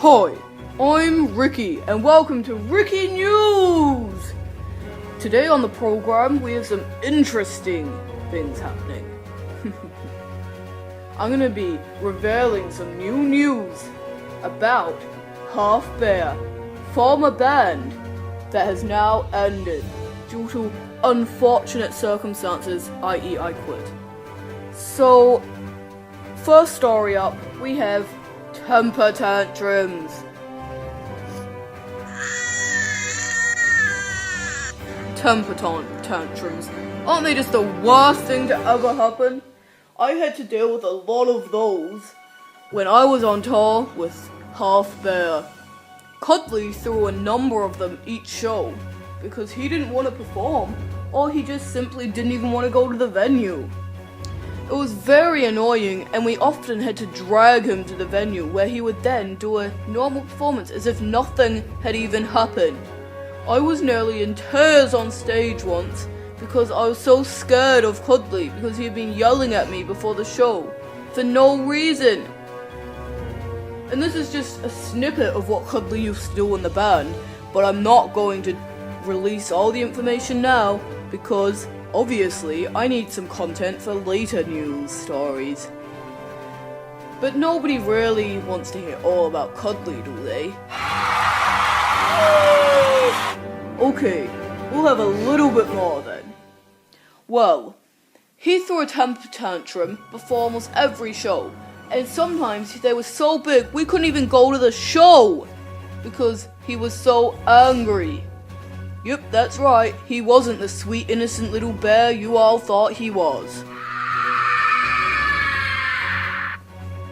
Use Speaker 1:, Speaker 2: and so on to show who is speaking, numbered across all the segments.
Speaker 1: Hi, I'm Ricky, and welcome to Ricky News! Today on the program, we have some interesting things happening. I'm gonna be revealing some new news about Half Bear, former band that has now ended due to unfortunate circumstances, i.e. I quit. So, first story up, we have temper tantrums. Temper tantrums. Aren't they just the worst thing to ever happen? I had to deal with a lot of those when I was on tour with Half Bear. Cuddly threw a number of them each show because he didn't want to perform, or he just simply didn't even want to go to the venue. It was very annoying, and we often had to drag him to the venue where he would then do a normal performance as if nothing had even happened. I was nearly in tears on stage once because I was so scared of Cuddly because he had been yelling at me before the show for no reason. And this is just a snippet of what Cuddly used to do in the band, but I'm not going to release all the information now because obviously I need some content for later news stories. But nobody really wants to hear all about Cuddly, do they? Okay, we'll have a little bit more then. Well, he threw a temper tantrum before almost every show, and sometimes they were so big we couldn't even go to the show because he was so angry. Yep, that's right, he wasn't the sweet innocent little bear you all thought he was.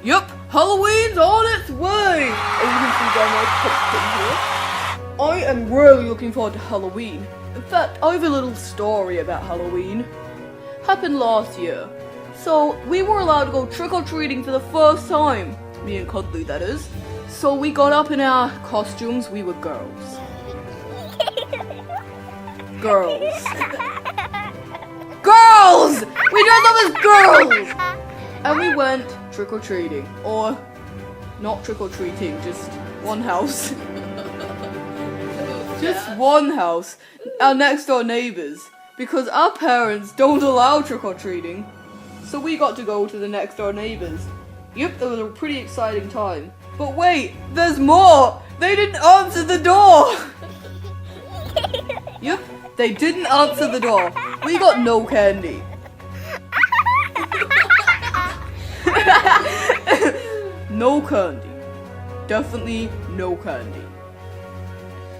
Speaker 1: Yep, Halloween's on its way! As you can see by my pumpkin here, I am really looking forward to Halloween. In fact, I have a little story about Halloween. Happened last year. So, we were allowed to go trick-or-treating for the first time. Me and Cuddly, that is. So we got up in our costumes, we were girls. Girls! Girls! We dressed up as girls! And we went trick-or-treating. Or, not trick-or-treating, just one house. Just one house, our next door neighbours, because our parents don't allow trick-or-treating, so we got to go to the next door neighbours. Yep, it was a pretty exciting time. But wait, there's more! They didn't answer the door! Yep, they didn't answer the door. We got no candy. No candy. Definitely no candy.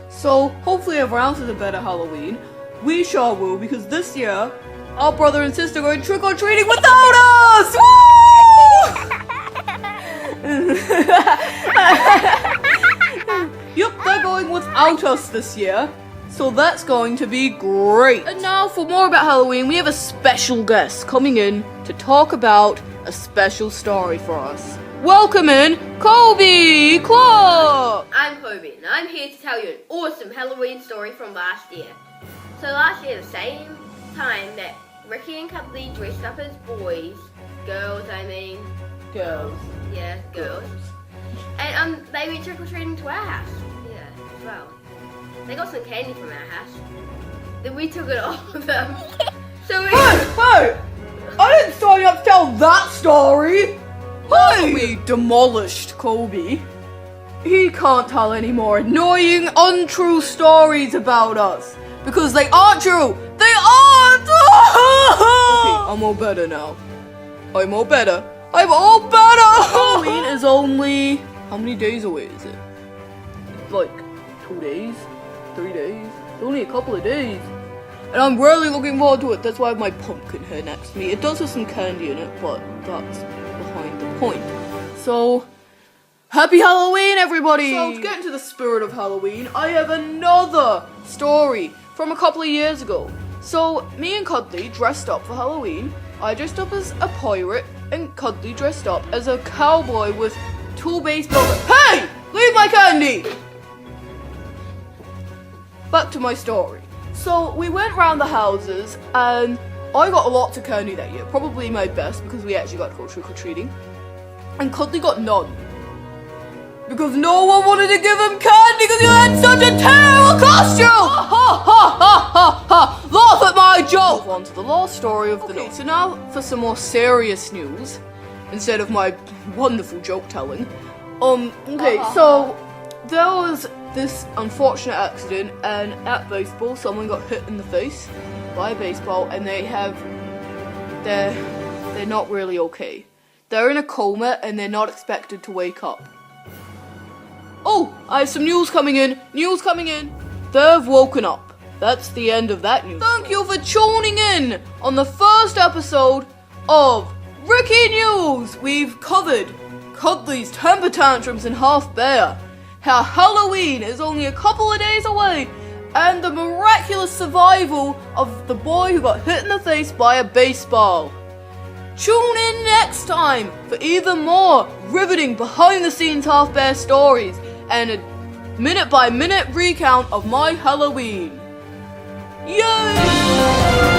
Speaker 1: So, hopefully everyone else has a better Halloween. We sure will, because this year, our brother and sister are going trick-or-treating without us! Woo! Yup, they're going without us this year. So that's going to be great. And now, for more about Halloween, we have a special guest coming in to talk about a special story for us. Welcome in, Kobe Clark!
Speaker 2: I'm Kobe, and I'm here to tell you an awesome Halloween story from last year. So last year, the same time that Ricky and Cuddly dressed up as boys, girls.
Speaker 1: Girls.
Speaker 2: Yeah, girls. And they went trick-or-treating to our house. Yeah, as well. They got some candy from our house. Then we took it off of them. So we...
Speaker 1: Hey! I didn't sign up to tell that story! Hey! We demolished Kobe. He can't tell any more annoying, untrue stories about us. Because they aren't true! They aren't! Okay, I'm all better now. I'm all better. Halloween is only... How many days away is it? Like, 2 days? 3 days? Only a couple of days. And I'm really looking forward to it. That's why I have my pumpkin here next to me. It does have some candy in it, but that's behind the point. So, happy Halloween, everybody! So, to get into the spirit of Halloween, I have another story from a couple of years ago. So, me and Cuddly dressed up for Halloween. I dressed up as a pirate, and Cuddly dressed up as a cowboy with 2 baseball bats. Hey! Leave my candy! Back to my story. So, we went round the houses, and I got lots of candy that year. Probably my best, because we actually got to go trick-or-treating. And Cuddly got none. because no one wanted to give him candy because he had such a terrible costume! Ha ha ha ha ha! Laugh at my joke! Move on to the last story of the night. So now for some more serious news, instead of my wonderful joke telling. So there was this unfortunate accident, and at baseball, someone got hit in the face by a baseball, and they're not really okay. They're in a coma, and they're not expected to wake up. Oh, I have some news coming in. They've woken up. That's the end of that news. Thank you for tuning in on the first episode of Ricky News. We've covered Cuddly's temper tantrums in Half Bear, how Halloween is only a couple of days away, and the miraculous survival of the boy who got hit in the face by a baseball. Tune in next time for even more riveting behind-the-scenes Half Bear stories and a minute-by-minute recount of my Halloween. Yay!